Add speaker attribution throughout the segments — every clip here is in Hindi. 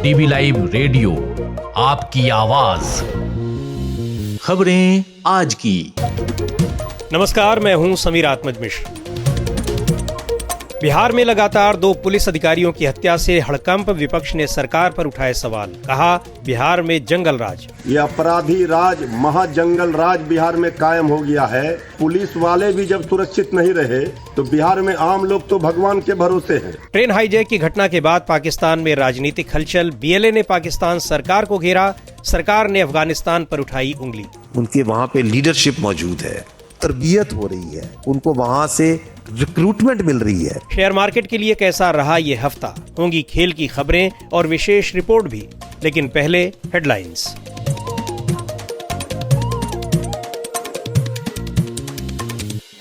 Speaker 1: डीवी लाइव रेडियो, आपकी आवाज। खबरें आज की।
Speaker 2: नमस्कार, मैं हूं समीर आत्मज मिश्र। बिहार में लगातार 2 पुलिस अधिकारियों की हत्या से हड़कंप विपक्ष ने सरकार पर उठाए सवाल। कहा, बिहार में जंगल राज,
Speaker 3: ये अपराधी राज, महाजंगल राज बिहार में कायम हो गया है। पुलिस वाले भी जब सुरक्षित नहीं रहे तो बिहार में आम लोग तो भगवान के भरोसे हैं।
Speaker 2: ट्रेन हाईजैक की घटना के बाद पाकिस्तान में राजनीतिक हलचल। बीएलए ने पाकिस्तान सरकार को घेरा, सरकार ने अफगानिस्तान पर उठाई उंगली।
Speaker 4: उनके वहाँ पे लीडरशिप मौजूद है, तरबियत हो रही है, उनको वहाँ से रिक्रूटमेंट मिल रही है।
Speaker 2: शेयर मार्केट के लिए कैसा रहा ये हफ्ता, होंगी खेल की खबरें और विशेष रिपोर्ट भी, लेकिन पहले हेडलाइंस।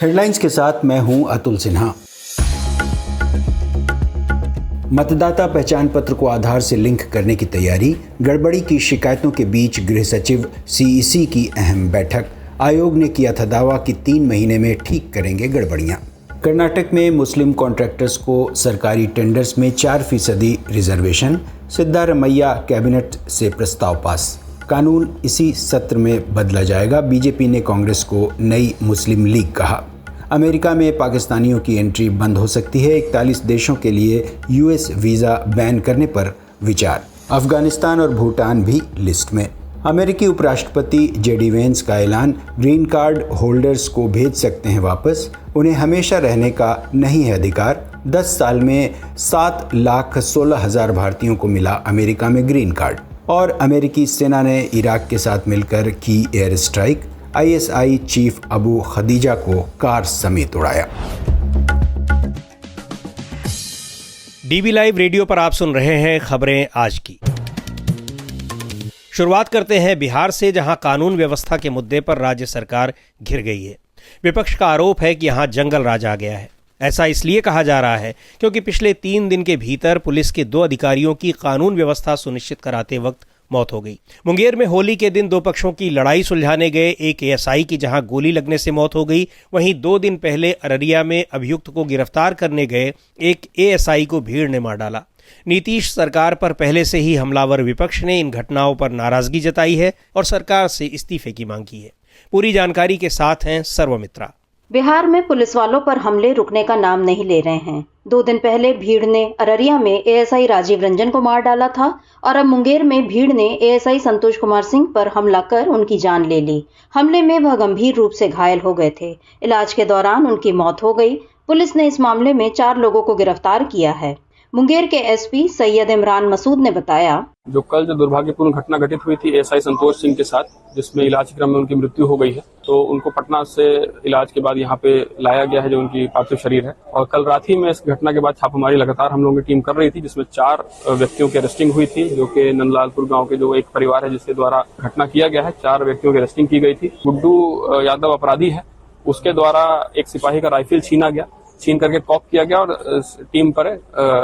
Speaker 5: हेडलाइंस के साथ मैं हूं अतुल सिन्हा। मतदाता पहचान पत्र को आधार से लिंक करने की तैयारी, गड़बड़ी की शिकायतों के बीच गृह सचिव सीईसी की अहम बैठक। आयोग ने किया था दावा कि 3 महीने में ठीक करेंगे गड़बड़ियां। कर्नाटक में मुस्लिम कॉन्ट्रैक्टर्स को सरकारी टेंडर्स में 4% रिजर्वेशन। सिद्धारमैया कैबिनेट से प्रस्ताव पास। कानून इसी सत्र में बदला जाएगा। बीजेपी ने कांग्रेस को नई मुस्लिम लीग कहा। अमेरिका में पाकिस्तानियों की एंट्री बंद हो सकती है। 41 देशों के लिए यूएस वीज़ा बैन करने पर विचार। अफगानिस्तान और भूटान भी लिस्ट में। अमेरिकी उपराष्ट्रपति जेडी वेंस का ऐलान, ग्रीन कार्ड होल्डर्स को भेज सकते हैं वापस। उन्हें हमेशा रहने का नहीं है अधिकार। 10 साल में 7,16,000 भारतीयों को मिला अमेरिका में ग्रीन कार्ड। और अमेरिकी सेना ने इराक के साथ मिलकर की air strike. ISI chief Abu Khadija को कार समेत उड़ाया।
Speaker 2: डीवी लाइव रेडियो पर आप सुन रहे हैं खबरें आज की। शुरुआत करते हैं बिहार से, जहां कानून व्यवस्था के मुद्दे पर राज्य सरकार घिर गई है। विपक्ष का आरोप है कि यहां जंगल राज आ गया है। ऐसा इसलिए कहा जा रहा है क्योंकि पिछले 3 दिन के भीतर पुलिस के 2 अधिकारियों की कानून व्यवस्था सुनिश्चित कराते वक्त मौत हो गई। मुंगेर में होली के दिन 2 पक्षों की लड़ाई सुलझाने गए एक एएसआई की जहां गोली लगने से मौत हो गई, वहीं 2 दिन पहले अररिया में अभियुक्त को गिरफ्तार करने गए एक एएसआई को भीड़ ने मार डाला। नीतीश सरकार पर पहले से ही हमलावर विपक्ष ने इन घटनाओं पर नाराजगी जताई है और सरकार से इस्तीफे की मांग की है। पूरी जानकारी के साथ हैं सर्वमित्रा।
Speaker 6: बिहार में पुलिस वालों पर हमले रुकने का नाम नहीं ले रहे हैं। 2 दिन पहले भीड़ ने अररिया में एएसआई राजीव रंजन को मार डाला था और अब मुंगेर में भीड़ ने एएसआई संतोष कुमार सिंह पर हमला कर उनकी जान ले ली। हमले में वह गंभीर रूप से घायल हो गए थे। इलाज के दौरान उनकी मौत हो गई। पुलिस ने इस मामले में 4 लोगों को गिरफ्तार किया है। मुंगेर के एसपी सैयद इमरान मसूद ने बताया,
Speaker 7: जो कल जो दुर्भाग्यपूर्ण घटना घटित हुई थी एएसआई संतोष सिंह के साथ, जिसमें इलाज क्रम में उनकी मृत्यु हो गई है, तो उनको पटना से इलाज के बाद यहाँ पे लाया गया है, जो उनकी पार्थिव शरीर है। और कल रात ही में इस घटना के बाद छापेमारी लगातार हम लोगों की टीम कर रही थी, जिसमें 4 व्यक्तियों की अरेस्टिंग हुई थी, जो कि नंदलालपुर गाँव के जो एक परिवार है जिसके द्वारा घटना किया गया है। 4 व्यक्तियों की अरेस्टिंग की गई थी। गुड्डू यादव अपराधी है, उसके द्वारा एक सिपाही का राइफल छीन करके कॉक किया गया और टीम पर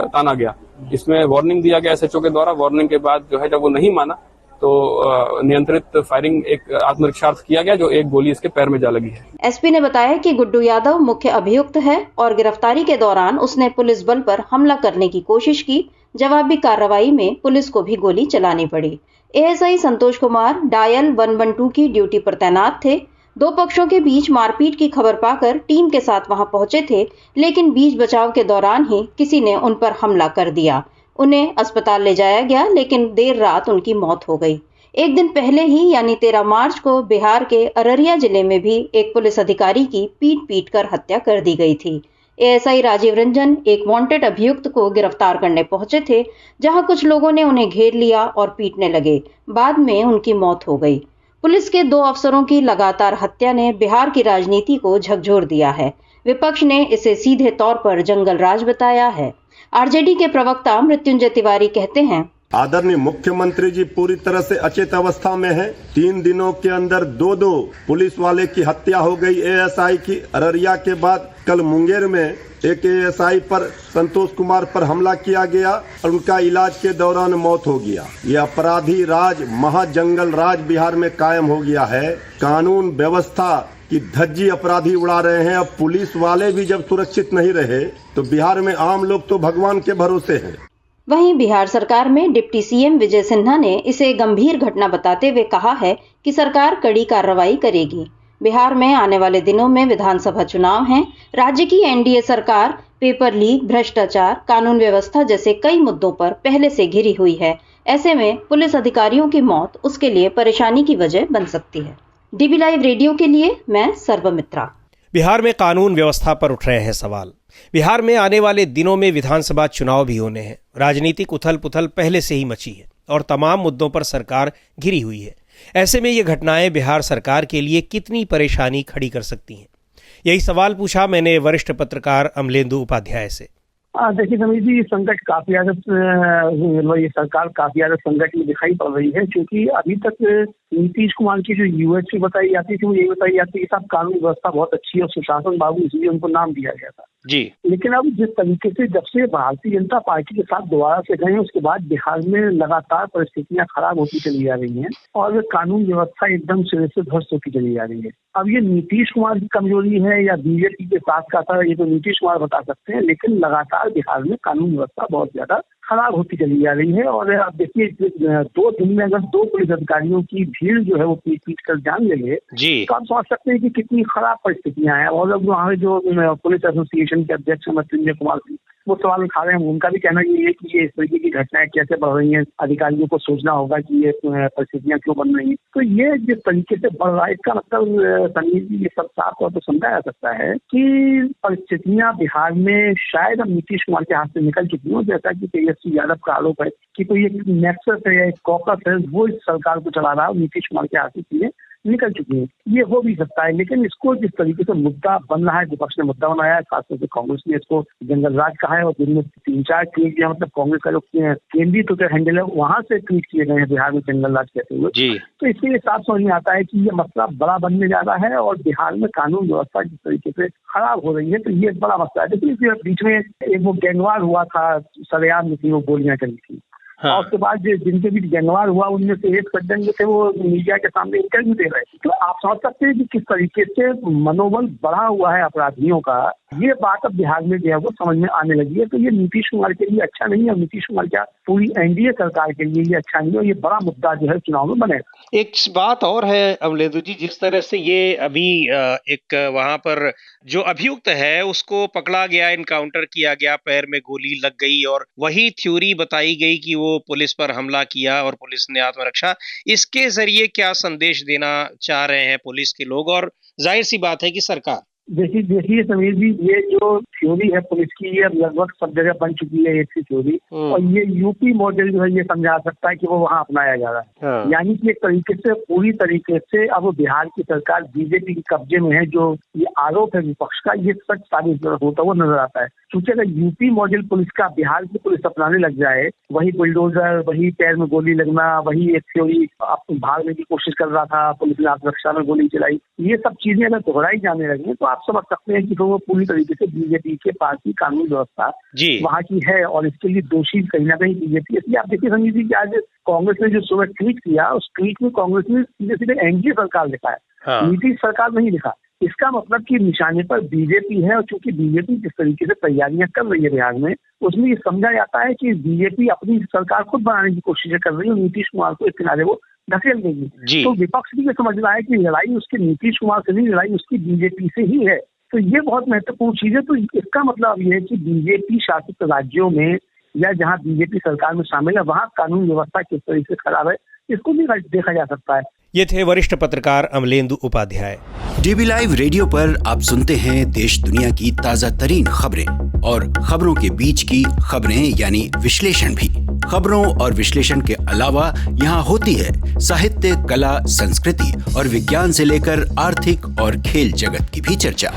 Speaker 7: ताना गया। इसमें वार्निंग दिया गया एसएचओ के द्वारा। वार्निंग के बाद जो है जब वो नहीं माना तो नियंत्रित फायरिंग एक आत्मरक्षार्थ किया गया, जो एक गोली इसके पैर में जा लगी है।
Speaker 6: एसपी ने बताया कि गुड्डू यादव मुख्य अभियुक्त है और गिरफ्तारी के दौरान उसने पुलिस बल पर हमला करने की कोशिश की। जवाबी कार्रवाई में पुलिस को भी गोली चलानी पड़ी। एएसआई संतोष कुमार डायल 112 की ड्यूटी पर तैनात थे। 2 पक्षों के बीच मारपीट की खबर पाकर टीम के साथ वहां पहुंचे थे, लेकिन बीच बचाव के दौरान ही किसी ने उन पर हमला कर दिया। उन्हें अस्पताल ले जाया गया, लेकिन देर रात उनकी मौत हो गई। एक दिन पहले ही यानी 13 मार्च को बिहार के अररिया जिले में भी एक पुलिस अधिकारी की पीट कर हत्या कर दी गई थी। एएसआई राजीव रंजन एक वांटेड अभियुक्त को गिरफ्तार करने पहुंचे थे, जहां कुछ लोगों ने उन्हें घेर लिया और पीटने लगे। बाद में उनकी मौत हो गई। पुलिस के 2 अफसरों की लगातार हत्या ने बिहार की राजनीति को झकझोर दिया है। विपक्ष ने इसे सीधे तौर पर जंगल राज बताया है। आरजेडी के प्रवक्ता मृत्युंजय तिवारी कहते हैं,
Speaker 3: आदरणीय मुख्यमंत्री जी पूरी तरह से अचेत अवस्था में हैं। 3 दिनों के अंदर 2 पुलिस वाले की हत्या हो गई एएसआई की। अररिया के बाद कल मुंगेर में एक एएसआई पर संतोष कुमार पर हमला किया गया और उनका इलाज के दौरान मौत हो गया। ये अपराधी राज, महाजंगल राज बिहार में कायम हो गया है। कानून व्यवस्था कि धज्जी अपराधी उड़ा रहे हैं। अब पुलिस वाले भी जब सुरक्षित नहीं रहे तो बिहार में आम लोग तो भगवान के भरोसे हैं।
Speaker 6: वहीं बिहार सरकार में डिप्टी सीएम विजय सिन्हा ने इसे गंभीर घटना बताते हुए कहा है कि सरकार कड़ी कार्रवाई करेगी। बिहार में आने वाले दिनों में विधानसभा चुनाव हैं। राज्य की एनडीए सरकार पेपर लीक, भ्रष्टाचार, कानून व्यवस्था जैसे कई मुद्दों पर पहले से घिरी हुई है। ऐसे में पुलिस अधिकारियों की मौत उसके लिए परेशानी की वजह बन सकती है। डीबी लाइव रेडियो के लिए मैं सर्वमित्रा।
Speaker 2: बिहार में कानून व्यवस्था पर उठ रहे हैं सवाल। बिहार में आने वाले दिनों में विधानसभा चुनाव भी होने हैं। राजनीतिक उथल पुथल पहले से ही मची है और तमाम मुद्दों पर सरकार घिरी हुई है। ऐसे में ये घटनाएं बिहार सरकार के लिए कितनी परेशानी खड़ी कर सकती हैं? यही सवाल पूछा मैंने वरिष्ठ पत्रकार अमलेंदु उपाध्याय से।
Speaker 8: देखिए समीर जी, संकट काफी ज्यादा, ये सरकार काफी ज्यादा संकट में दिखाई पड़ रही है, क्योंकि अभी तक नीतीश कुमार की जो यूएसपी बताई जाती थी वो ये बताई जाती है कि साहब कानून व्यवस्था बहुत अच्छी है और सुशासन बाबू, इसलिए उनको नाम दिया गया था
Speaker 2: जी।
Speaker 8: लेकिन अब जिस तरीके से जब से भारतीय जनता पार्टी के साथ दोबारा से गए उसके बाद बिहार में लगातार परिस्थितियां खराब होती चली जा रही हैं और कानून व्यवस्था एकदम सिरे से ध्वस्त होती चली जा रही है। अब ये नीतीश कुमार की कमजोरी है या बीजेपी के साथ का था, ये तो नीतीश कुमार बता सकते हैं, लेकिन लगातार बिहार में कानून व्यवस्था बहुत ज्यादा खराब होती चली जा रही है। और अब देखिए 2 दिन में अगर 2 पुलिस अधिकारियों की भीड़ जो है वो पीट कर जान लेंगे तो आप समझ सकते हैं कि कितनी खराब परिस्थितियां हैं। और अब वहाँ जो पुलिस एसोसिएशन के अध्यक्ष मृत्युंजय कुमार सिंह वो सवाल उठा रहे हैं, उनका भी कहना ये है कि ये इस तरीके की घटनाएं कैसे बढ़ रही हैं, अधिकारियों को सोचना होगा कि ये परिस्थितियां क्यों बन रही हैं। तो ये जिस तरीके से बढ़ रहा है इसका मतलब संजीव जी ये सब साफ तौर पर समझा जा सकता है कि परिस्थितियां बिहार में शायद अब नीतीश कुमार के हाथ से निकल चुकी हो। जैसा कि तेजस्वी यादव का आरोप है कि कोई एक नेक्सस है या एक कॉकस है वो इस सरकार को चला रहा है, नीतीश कुमार के हाथ से चीजें निकल चुकी है। ये हो भी सकता है, लेकिन इसको जिस तरीके से मुद्दा बन रहा है, विपक्ष ने मुद्दा बनाया है, खासतौर से कांग्रेस ने इसको जंगल राज कहा है और दिन में 3-4 ट्वीट किया, मतलब कांग्रेस का जो केंद्रीय ट्विटर हैंडल है वहां से ट्वीट किए गए हैं बिहार में जंगल राज कहते हुए। तो इससे साफ समझ में आता है कि ये मसला बड़ा बनने जा रहा है और बिहार में कानून व्यवस्था जिस तरीके से खराब हो रही है तो ये एक बड़ा मसला है। देखिए बीच में एक वो गैंगवार हुआ था, सरेआम में थी वो गोलियां चली थी और उसके बाद जिनके भी गैंगवार हुआ उनमें से एक सज्जन जो थे वो मीडिया के सामने इंटरव्यू दे रहे थे। तो आप समझ सकते हैं कि किस तरीके से मनोबल बढ़ा हुआ है अपराधियों का। ये बात अब बिहार में जो है वो समझ में आने लगी है। तो ये नीतीश कुमार के लिए अच्छा नहीं है, नीतीश कुमार क्या पूरी एनडीए सरकार के लिए ये अच्छा नहीं है। ये बड़ा मुद्दा जो है चुनाव में बनेगा।
Speaker 2: एक बात और है अमलेंदु जी, जिस तरह से ये अभी एक वहां पर जो अभियुक्त है उसको पकड़ा गया, इनकाउंटर किया गया, पैर में गोली लग गई और वही थ्योरी बताई गई कि वो पुलिस पर हमला किया और पुलिस ने आत्मरक्षा, इसके जरिए क्या संदेश देना चाह रहे हैं पुलिस के लोग और जाहिर सी बात है कि सरकार?
Speaker 8: देखिए समीर जी, ये जो थ्योरी है पुलिस की ये लगभग सब जगह बन चुकी है एक सी थ्योरी और ये यूपी मॉडल जो है ये समझा सकता है कि वो वहाँ अपनाया जा रहा है। यानी कि एक तरीके से पूरी तरीके से अब बिहार की सरकार बीजेपी के कब्जे में है। जो ये आरोप है विपक्ष का ये सच साबित होता हुआ नजर आता है। क्योंकि अगर यूपी मॉडल पुलिस का बिहार की पुलिस अपनाने लग जाए, वही बुलडोजर, वही पैर में गोली लगना, वही एक थ्योरी भागने की कोशिश कर रहा था, पुलिस ने आत्मरक्षा में गोली चलाई, ये सब चीजें अगर दोहराई जाने लगी तो आप समझ सकते हैं कि तो वो पूरी तरीके से बीजेपी के पास ही कानून व्यवस्था वहाँ की है और इसके लिए दोषी कहीं ना कहीं बीजेपी। इसलिए आप देखिए संजीव जी कि आज कांग्रेस ने जो सुबह ट्वीट किया उस ट्वीट में कांग्रेस ने सीधे सीधे एनडीए सरकार लिखा है, नीतीश सरकार नहीं लिखा। इसका मतलब कि निशाने पर बीजेपी है और चूंकि बीजेपी जिस तरीके से तैयारियां कर रही है बिहार में उसमें ये समझा जाता है कि बीजेपी अपनी सरकार खुद बनाने की कोशिश कर रही है और नीतीश कुमार को इस किनारे वो धकेल देगी। तो विपक्ष भी ये समझ रहा है कि लड़ाई उसके नीतीश कुमार से नहीं, लड़ाई उसकी बीजेपी से ही है। तो ये बहुत महत्वपूर्ण चीज है। तो इसका मतलब ये है कि बीजेपी शासित राज्यों में या जहां बीजेपी सरकार में शामिल है वहां कानून व्यवस्था किस तरीके से खराब है इसको भी देखा जा सकता है।
Speaker 2: ये थे वरिष्ठ पत्रकार Amalendu Upadhyay.
Speaker 5: DB live radio पर आप सुनते हैं देश दुनिया की ताजा तरीन खबरें और खबरों के बीच की खबरें यानी विश्लेषण भी। खबरों और विश्लेषण के अलावा यहाँ होती है साहित्य, कला, संस्कृति और विज्ञान से लेकर आर्थिक और खेल जगत की भी चर्चा।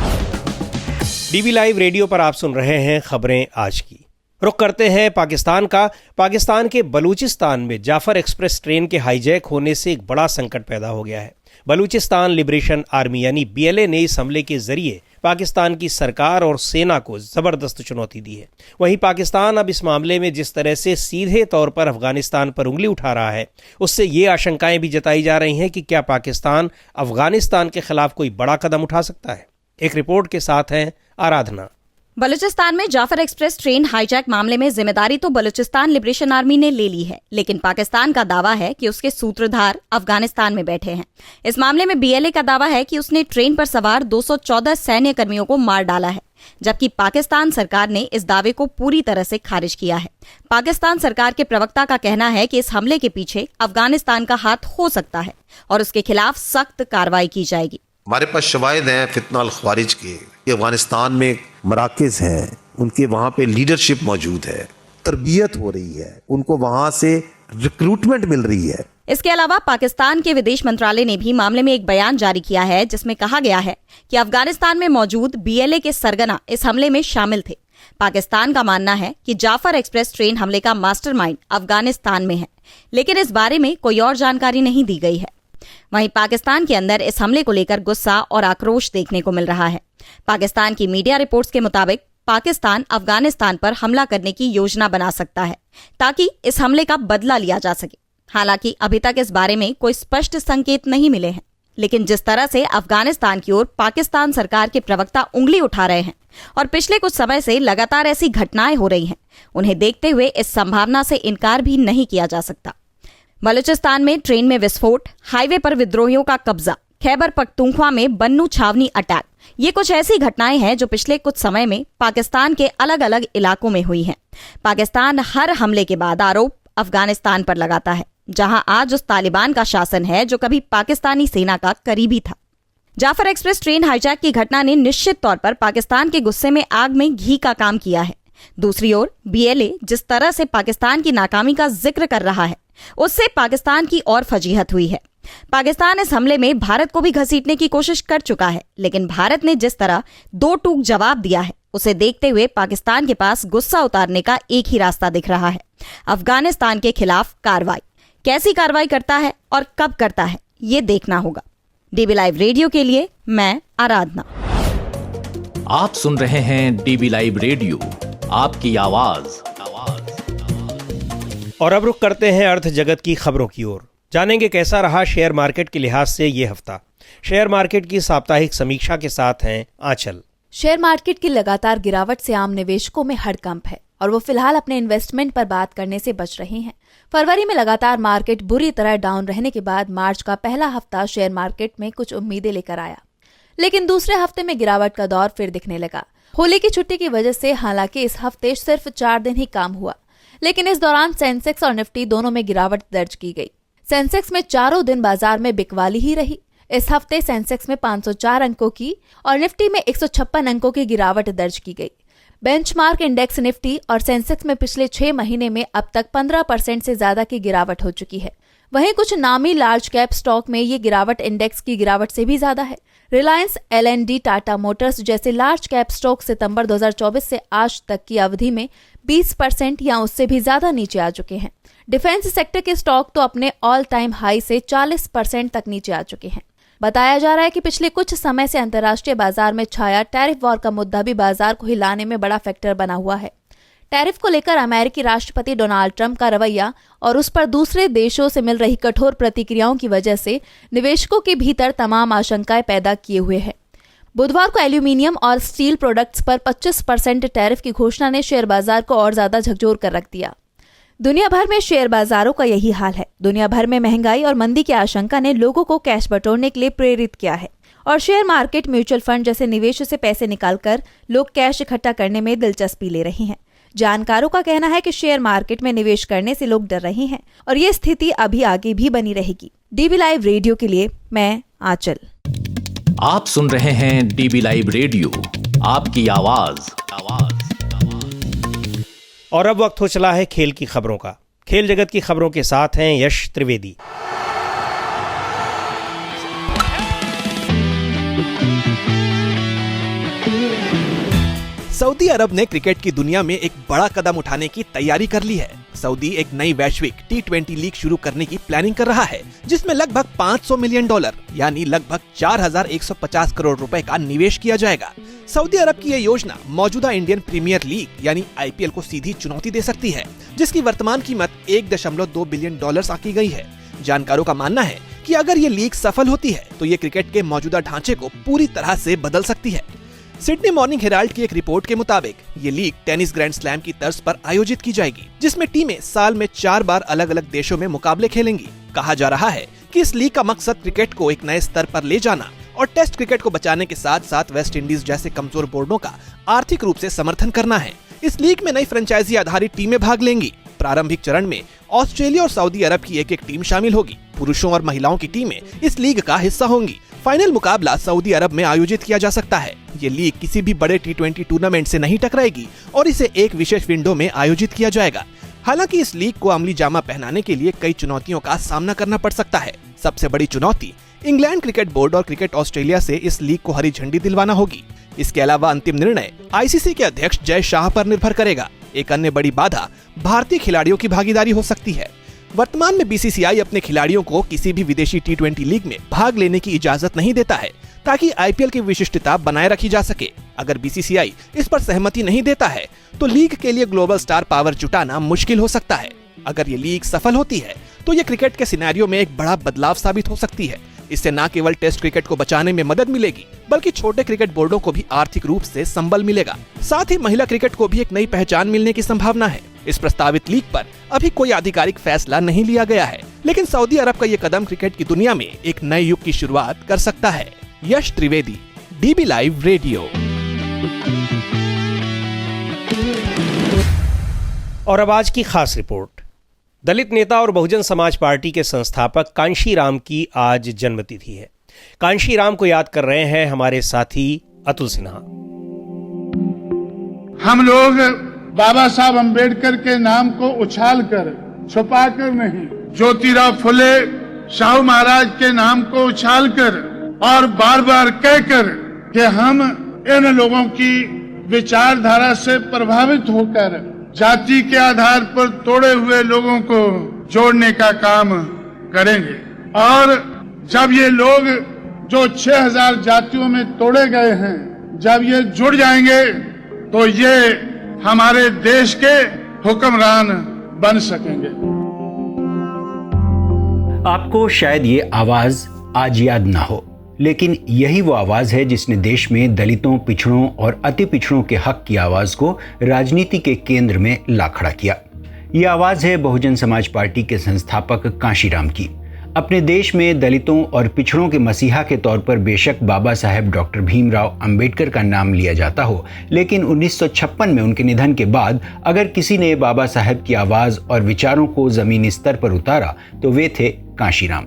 Speaker 2: डीबी लाइव रेडियो पर आप सुन रहे हैं खबरें आज की। रुख करते हैं पाकिस्तान का। पाकिस्तान के बलूचिस्तान में जाफर एक्सप्रेस ट्रेन के हाईजैक होने से एक बड़ा संकट पैदा हो गया है। बलूचिस्तान लिबरेशन आर्मी यानी BLA ने इस हमले के जरिए पाकिस्तान की सरकार और सेना को जबरदस्त चुनौती दी है। वहीं पाकिस्तान अब इस मामले में जिस तरह से सीधे तौर पर अफगानिस्तान पर उंगली उठा रहा है, उससे ये आशंकाएं भी जताई जा रही हैं कि क्या पाकिस्तान अफगानिस्तान के खिलाफ कोई बड़ा कदम उठा सकता है। एक रिपोर्ट के साथ हैं आराधना।
Speaker 9: बलूचिस्तान में जाफर एक्सप्रेस ट्रेन हाईजैक मामले में जिम्मेदारी तो बलूचिस्तान लिबरेशन आर्मी ने ले ली है, लेकिन पाकिस्तान का दावा है कि उसके सूत्रधार अफगानिस्तान में बैठे हैं। इस मामले में BLA का दावा है कि उसने ट्रेन पर सवार 214 सैन्य कर्मियों को मार डाला है, जबकि पाकिस्तान सरकार ने इस दावे को पूरी तरह से खारिज किया है। पाकिस्तान सरकार के प्रवक्ता का कहना है कि इस हमले के पीछे अफगानिस्तान का हाथ हो सकता है और उसके खिलाफ सख्त कार्रवाई की जाएगी।
Speaker 4: हमारे पास शवाहिद हैं फितना अल ख्वारिज के अफगानिस्तान में मराकज़ हैं, उनके वहाँ पे लीडरशिप मौजूद है, तरबियत हो रही है, उनको वहाँ से रिक्रूटमेंट मिल रही है।
Speaker 9: इसके अलावा पाकिस्तान के विदेश मंत्रालय ने भी मामले में एक बयान जारी किया है, जिसमें कहा गया है कि अफगानिस्तान में मौजूद BLA के सरगना इस हमले में शामिल थे। पाकिस्तान का मानना है कि जाफर एक्सप्रेस ट्रेन हमले का मास्टरमाइंड अफगानिस्तान में है, लेकिन इस बारे में कोई और जानकारी नहीं दी गई है। वहीं पाकिस्तान के अंदर इस हमले को लेकर गुस्सा और आक्रोश देखने को मिल रहा है। पाकिस्तान की मीडिया रिपोर्ट्स के मुताबिक पाकिस्तान अफगानिस्तान पर हमला करने की योजना बना सकता है ताकि इस हमले का बदला लिया जा सके। हालांकि अभी तक इस बारे में कोई स्पष्ट संकेत नहीं मिले हैं, लेकिन जिस तरह से अफगानिस्तान की ओर पाकिस्तान सरकार के प्रवक्ता उंगली उठा रहे हैं और पिछले कुछ समय से लगातार ऐसी घटनाएं हो रही हैं, उन्हें देखते हुए इस संभावना से इनकार भी नहीं किया जा सकता। बलूचिस्तान में ट्रेन में विस्फोट, हाईवे पर विद्रोहियों का कब्जा, खैबर पख्तूनख्वा में बन्नू छावनी अटैक, ये कुछ ऐसी घटनाएं हैं जो पिछले कुछ समय में पाकिस्तान के अलग अलग इलाकों में हुई हैं। पाकिस्तान हर हमले के बाद आरोप अफगानिस्तान पर लगाता है, जहां आज उस तालिबान का शासन है जो कभी पाकिस्तानी सेना का करीबी था। जाफर एक्सप्रेस ट्रेन हाईजैक की घटना ने निश्चित तौर पर पाकिस्तान के गुस्से में आग में घी का काम किया है। दूसरी ओर BLA जिस तरह से पाकिस्तान की नाकामी का जिक्र कर रहा है, उससे पाकिस्तान की और फजीहत हुई है। पाकिस्तान इस हमले में भारत को भी घसीटने की कोशिश कर चुका है, लेकिन भारत ने जिस तरह दो टूक जवाब दिया है, उसे देखते हुए पाकिस्तान के पास गुस्सा उतारने का एक ही रास्ता दिख रहा है, अफगानिस्तान के खिलाफ कार्रवाई। कैसी कार्रवाई करता है और कब करता है, ये देखना होगा। DB लाइव रेडियो के लिए मैं आराधना।
Speaker 1: आप सुन रहे हैं DB लाइव रेडियो, आपकी आवाज।
Speaker 2: और अब रुख करते हैं अर्थ जगत की खबरों की ओर। जानेंगे कैसा रहा शेयर मार्केट के लिहाज से ये हफ्ता। शेयर मार्केट की साप्ताहिक समीक्षा के साथ हैं आंचल।
Speaker 10: शेयर मार्केट की लगातार गिरावट से आम निवेशकों में हड़कंप है और वो फिलहाल अपने इन्वेस्टमेंट पर बात करने से बच रहे हैं। फरवरी में लगातार मार्केट बुरी तरह डाउन रहने के बाद मार्च का पहला हफ्ता शेयर मार्केट में कुछ उम्मीदें लेकर आया, लेकिन दूसरे हफ्ते में गिरावट का दौर फिर दिखने लगा। होली की छुट्टी की वजह से हालांकि इस हफ्ते सिर्फ 4 दिन ही काम हुआ, लेकिन इस दौरान सेंसेक्स और निफ्टी दोनों में गिरावट दर्ज की गई। सेंसेक्स में चारों दिन बाजार में बिकवाली ही रही। इस हफ्ते सेंसेक्स में 504 अंकों की और निफ्टी में 156 अंकों की गिरावट दर्ज की गई। बेंचमार्क इंडेक्स निफ्टी और सेंसेक्स में पिछले 6 महीने में अब तक 15% से ज्यादा की गिरावट हो चुकी है। वहीं कुछ नामी लार्ज कैप स्टॉक में ये गिरावट इंडेक्स की गिरावट से भी ज्यादा है। रिलायंस, LND, टाटा मोटर्स जैसे लार्ज कैप स्टॉक सितंबर 2024 से आज तक की अवधि में 20% या उससे भी ज्यादा नीचे आ चुके हैं। डिफेंस सेक्टर के स्टॉक तो अपने ऑल टाइम हाई से 40% तक नीचे आ चुके हैं। बताया जा रहा है कि पिछले कुछ समय से अंतर्राष्ट्रीय बाजार में छाया टैरिफ वॉर का मुद्दा भी बाजार को हिलाने में बड़ा फैक्टर बना हुआ है। टैरिफ को लेकर अमेरिकी राष्ट्रपति डोनाल्ड ट्रंप का रवैया और उस पर दूसरे देशों से मिल रही कठोर प्रतिक्रियाओं की वजह से निवेशकों के भीतर तमाम आशंकाएं पैदा किए हुए है। बुधवार को एल्यूमिनियम और स्टील प्रोडक्ट्स पर 25% टैरिफ की घोषणा ने शेयर बाजार को और ज्यादा झकझोर कर रख दिया। दुनिया भर में शेयर बाजारों का यही हाल है। दुनिया भर में महंगाई और मंदी की आशंका ने लोगों को कैश बटोरने के लिए प्रेरित किया है और शेयर मार्केट, म्यूचुअल फंड जैसे निवेशों से पैसे निकालकर लोग कैश इकट्ठा करने में दिलचस्पी ले रहे हैं। जानकारों का कहना है कि शेयर मार्केट में निवेश करने से लोग डर रहे हैं और ये स्थिति अभी आगे भी बनी रहेगी। DB लाइव रेडियो के लिए मैं आंचल।
Speaker 1: आप सुन रहे हैं DB लाइव रेडियो, आपकी आवाज।
Speaker 2: और अब वक्त हो चला है खेल की खबरों का। खेल जगत की खबरों के साथ हैं यश त्रिवेदी।
Speaker 11: सऊदी अरब ने क्रिकेट की दुनिया में एक बड़ा कदम उठाने की तैयारी कर ली है। सऊदी एक नई वैश्विक T20 लीग शुरू करने की प्लानिंग कर रहा है, जिसमें लगभग $500 मिलियन यानी लगभग 4,150 करोड़ रुपए का निवेश किया जाएगा। सऊदी अरब की यह योजना मौजूदा इंडियन प्रीमियर लीग यानी IPL को सीधी चुनौती दे सकती है, जिसकी वर्तमान कीमत $1.2 बिलियन आंकी गई है। जानकारों का मानना है कि अगर ये लीग सफल होती है तो ये क्रिकेट के मौजूदा ढांचे को पूरी तरह से बदल सकती है। सिडनी मॉर्निंग हेराल्ड की एक रिपोर्ट के मुताबिक ये लीग टेनिस ग्रैंड स्लैम की तर्ज पर आयोजित की जाएगी, जिसमें टीमें साल में 4 बार अलग अलग देशों में मुकाबले खेलेंगी। कहा जा रहा है कि इस लीग का मकसद क्रिकेट को एक नए स्तर पर ले जाना और टेस्ट क्रिकेट को बचाने के साथ साथ वेस्ट इंडीज जैसे कमजोर बोर्डों का आर्थिक रूप से समर्थन करना है। इस लीग में नई फ्रेंचाइजी आधारित टीमें भाग लेंगी। प्रारंभिक चरण में ऑस्ट्रेलिया और सऊदी अरब की एक टीम शामिल होगी। पुरुषों और महिलाओं की टीमें इस लीग का हिस्सा होंगी। फाइनल मुकाबला सऊदी अरब में आयोजित किया जा सकता है। ये लीग किसी भी बड़े T20 टूर्नामेंट से नहीं टकराएगी और इसे एक विशेष विंडो में आयोजित किया जाएगा। हालांकि इस लीग को अमली जामा पहनाने के लिए कई चुनौतियों का सामना करना पड़ सकता है। सबसे बड़ी चुनौती इंग्लैंड क्रिकेट बोर्ड और क्रिकेट ऑस्ट्रेलिया से इस लीग को हरी झंडी दिलवाना होगी। इसके अलावा अंतिम निर्णय ICC के अध्यक्ष जय शाह पर निर्भर करेगा। एक अन्य बड़ी बाधा भारतीय खिलाड़ियों की भागीदारी हो सकती है। वर्तमान में BCCI अपने खिलाड़ियों को किसी भी विदेशी T20 लीग में भाग लेने की इजाजत नहीं देता है, ताकि IPL की विशिष्टता बनाए रखी जा सके। अगर BCCI इस पर सहमति नहीं देता है तो लीग के लिए ग्लोबल स्टार पावर जुटाना मुश्किल हो सकता है। अगर ये लीग सफल होती है तो ये क्रिकेट के सिनेरियो में एक बड़ा बदलाव साबित हो सकती है। इससे न केवल टेस्ट क्रिकेट को बचाने में मदद मिलेगी, बल्कि छोटे क्रिकेट बोर्डों को भी आर्थिक रूप से संबल मिलेगा। साथ ही महिला क्रिकेट को भी एक नई पहचान मिलने की संभावना है। इस प्रस्तावित लीग पर अभी कोई आधिकारिक फैसला नहीं लिया गया है, लेकिन सऊदी अरब का ये कदम क्रिकेट की दुनिया में एक नए युग की शुरुआत कर सकता है। यश त्रिवेदी, DB लाइव रेडियो।
Speaker 2: और अब आज की खास रिपोर्ट। दलित नेता और बहुजन समाज पार्टी के संस्थापक कांशीराम की आज जन्मतिथि है। कांशीराम को याद कर रहे हैं हमारे साथी अतुल सिन्हा।
Speaker 12: हम लोग बाबा साहब अंबेडकर के नाम को उछाल कर, छुपा कर नहीं, ज्योतिराव फुले शाहू महाराज के नाम को उछाल कर और बार बार कहकर कि हम इन लोगों की विचारधारा से प्रभावित होकर जाति के आधार पर तोड़े हुए लोगों को जोड़ने का काम करेंगे। और जब ये लोग जो 6000 जातियों में तोड़े गए हैं, जब ये जुड़ जाएंगे तो ये हमारे देश के हुक्मरान बन सकेंगे।
Speaker 5: आपको शायद ये आवाज आज याद ना हो, लेकिन यही वो आवाज है जिसने देश में दलितों, पिछड़ों और अति पिछड़ों के हक की आवाज को राजनीति के केंद्र में ला खड़ा किया। ये आवाज है बहुजन समाज पार्टी के संस्थापक कांशीराम की। अपने देश में दलितों और पिछड़ों के मसीहा के तौर पर बेशक बाबा साहेब डॉक्टर भीमराव अंबेडकर का नाम लिया जाता हो, लेकिन 1956 में उनके निधन के बाद अगर किसी ने बाबा साहेब की आवाज और विचारों को जमीनी स्तर पर उतारा तो वे थे कांशीराम।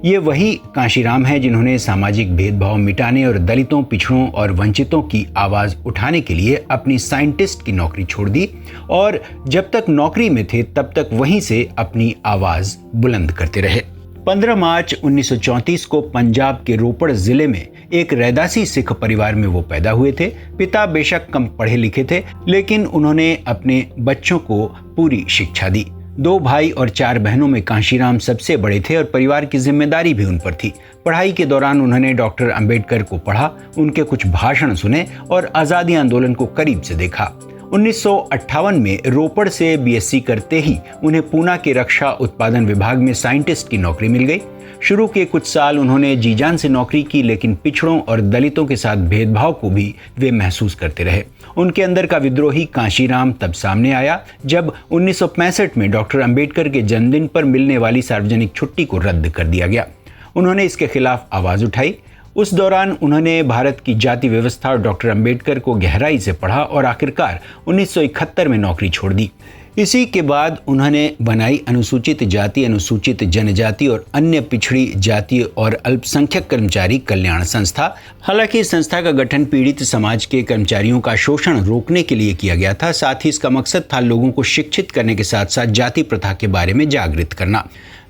Speaker 5: ये वही कांशीराम हैं जिन्होंने सामाजिक भेदभाव मिटाने और दलितों, पिछड़ों और वंचितों की आवाज उठाने के लिए अपनी साइंटिस्ट की नौकरी छोड़ दी और जब तक नौकरी में थे तब तक वहीं से अपनी आवाज बुलंद करते रहे। 15 मार्च 1934 को पंजाब के रोपड़ जिले में एक रैदासी सिख परिवार में वो पैदा हुए थे। पिता बेशक कम पढ़े लिखे थे, लेकिन उन्होंने अपने बच्चों को पूरी शिक्षा दी। 2 भाई और 4 बहनों में कांशीराम सबसे बड़े थे और परिवार की जिम्मेदारी भी उन पर थी। पढ़ाई के दौरान उन्होंने डॉक्टर अंबेडकर को पढ़ा, उनके कुछ भाषण सुने और आज़ादी आंदोलन को करीब से देखा। 1958 में रोपड़ से BSc करते ही उन्हें पूना के रक्षा उत्पादन विभाग में साइंटिस्ट की नौकरी मिल गई। शुरू के कुछ साल उन्होंने जी जान से नौकरी की, लेकिन पिछड़ों और दलितों के साथ भेदभाव को भी वे महसूस करते रहे। उनके अंदर का विद्रोही कांशीराम तब सामने आया जब 1965 में डॉक्टर अंबेडकर के जन्मदिन पर मिलने वाली सार्वजनिक छुट्टी को रद्द कर दिया गया। उन्होंने इसके खिलाफ आवाज उठाई। उस दौरान उन्होंने भारत की जाति व्यवस्था और डॉक्टर अंबेडकर को गहराई से पढ़ा और आखिरकार 1971 में नौकरी छोड़ दी। इसी के बाद उन्होंने बनाई अनुसूचित जाति, अनुसूचित जनजाति और अन्य पिछड़ी जाति और अल्पसंख्यक कर्मचारी कल्याण संस्था। हालांकि इस संस्था का गठन पीड़ित समाज के कर्मचारियों का शोषण रोकने के लिए किया गया था। साथ ही इसका मकसद था लोगों को शिक्षित करने के साथ साथ जाति प्रथा के बारे में जागृत करना।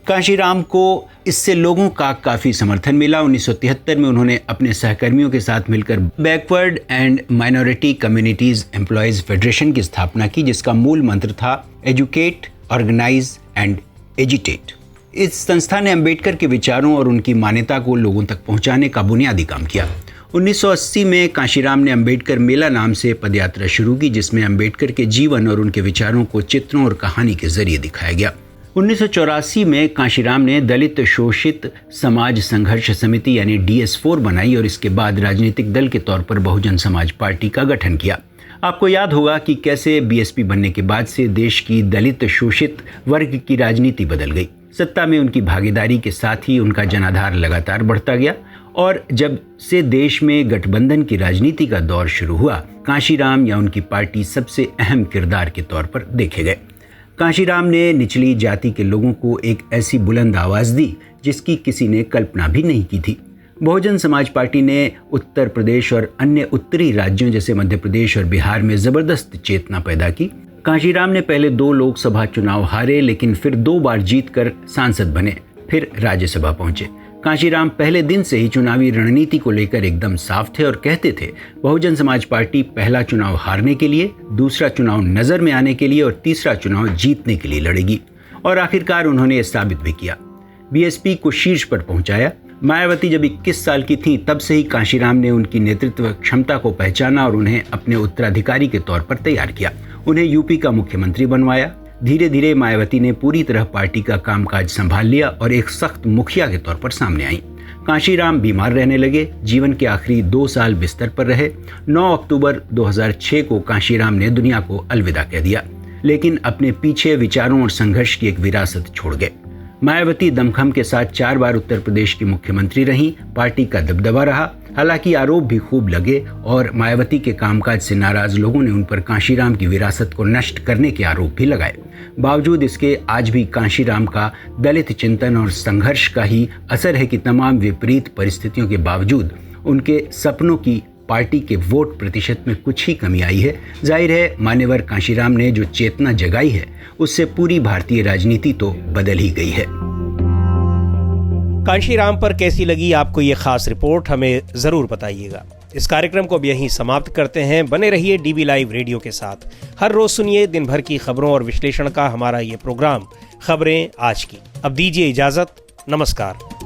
Speaker 5: कांशीराम को इससे लोगों का काफ़ी समर्थन मिला। 1973 में उन्होंने अपने सहकर्मियों के साथ मिलकर backward and minority communities employees federation की स्थापना की, जिसका मूल मंत्र था एजुकेट, ऑर्गेनाइज एंड एजिटेट। इस संस्था ने अंबेडकर के विचारों और उनकी मान्यता को लोगों तक पहुंचाने का बुनियादी काम किया। 1980 में कांशीराम ने अंबेडकर मेला नाम से पदयात्रा शुरू की, जिसमें अंबेडकर के जीवन और उनके विचारों को चित्रों और कहानी के जरिए दिखाया गया। 1984 में कांशीराम ने दलित शोषित समाज संघर्ष समिति यानी DS4 बनाई और इसके बाद राजनीतिक दल के तौर पर बहुजन समाज पार्टी का गठन किया। आपको याद होगा कि कैसे BSP बनने के बाद से देश की दलित शोषित वर्ग की राजनीति बदल गई। सत्ता में उनकी भागीदारी के साथ ही उनका जनाधार लगातार बढ़ता गया और जब से देश में गठबंधन की राजनीति का दौर शुरू हुआ, कांशीराम या उनकी पार्टी सबसे अहम किरदार के तौर पर देखे गए। कांशीराम ने निचली जाति के लोगों को एक ऐसी बुलंद आवाज दी जिसकी किसी ने कल्पना भी नहीं की थी। बहुजन समाज पार्टी ने उत्तर प्रदेश और अन्य उत्तरी राज्यों जैसे मध्य प्रदेश और बिहार में जबरदस्त चेतना पैदा की। कांशीराम ने पहले 2 लोकसभा चुनाव हारे, लेकिन फिर 2 बार जीतकर सांसद बने, फिर राज्यसभा पहुंचे। कांशीराम पहले दिन से ही चुनावी रणनीति को लेकर एकदम साफ थे और कहते थे बहुजन समाज पार्टी पहला चुनाव हारने के लिए, दूसरा चुनाव नजर में आने के लिए और तीसरा चुनाव जीतने के लिए लड़ेगी। और आखिरकार उन्होंने ये साबित भी किया। BSP को शीर्ष पर पहुंचाया। मायावती जब 21 साल की थी तब से ही कांशीराम ने उनकी नेतृत्व क्षमता को पहचाना और उन्हें अपने उत्तराधिकारी के तौर पर तैयार किया। उन्हें यूपी का मुख्यमंत्री बनवाया। धीरे धीरे मायावती ने पूरी तरह पार्टी का कामकाज संभाल लिया और एक सख्त मुखिया के तौर पर सामने आई। कांशीराम बीमार रहने लगे, जीवन के आखिरी 2 साल बिस्तर पर रहे। 9 अक्टूबर 2006 को कांशीराम ने दुनिया को अलविदा कह दिया, लेकिन अपने पीछे विचारों और संघर्ष की एक विरासत छोड़ गए। मायावती दमखम के साथ 4 बार उत्तर प्रदेश की मुख्यमंत्री रहीं। पार्टी का दबदबा रहा। हालांकि आरोप भी खूब लगे और मायावती के कामकाज से नाराज लोगों ने उन पर कांशीराम की विरासत को नष्ट करने के आरोप भी लगाए। बावजूद इसके आज भी कांशीराम का दलित चिंतन और संघर्ष का ही असर है कि तमाम विपरीत परिस्थितियों के बावजूद उनके सपनों की पार्टी के वोट प्रतिशत में कुछ ही कमी आई है। जाहिर है मान्यवर कांशीराम ने जो चेतना जगाई है उससे पूरी भारतीय राजनीति तो बदल ही गई है।
Speaker 2: कांशीराम पर कैसी लगी आपको ये खास रिपोर्ट, हमें जरूर बताइएगा। इस कार्यक्रम को अब यहीं समाप्त करते हैं। बने रहिए DB लाइव रेडियो के साथ। हर रोज सुनिए दिन भर की खबरों और विश्लेषण का हमारा ये प्रोग्राम खबरें आज की। अब दीजिए इजाजत। नमस्कार।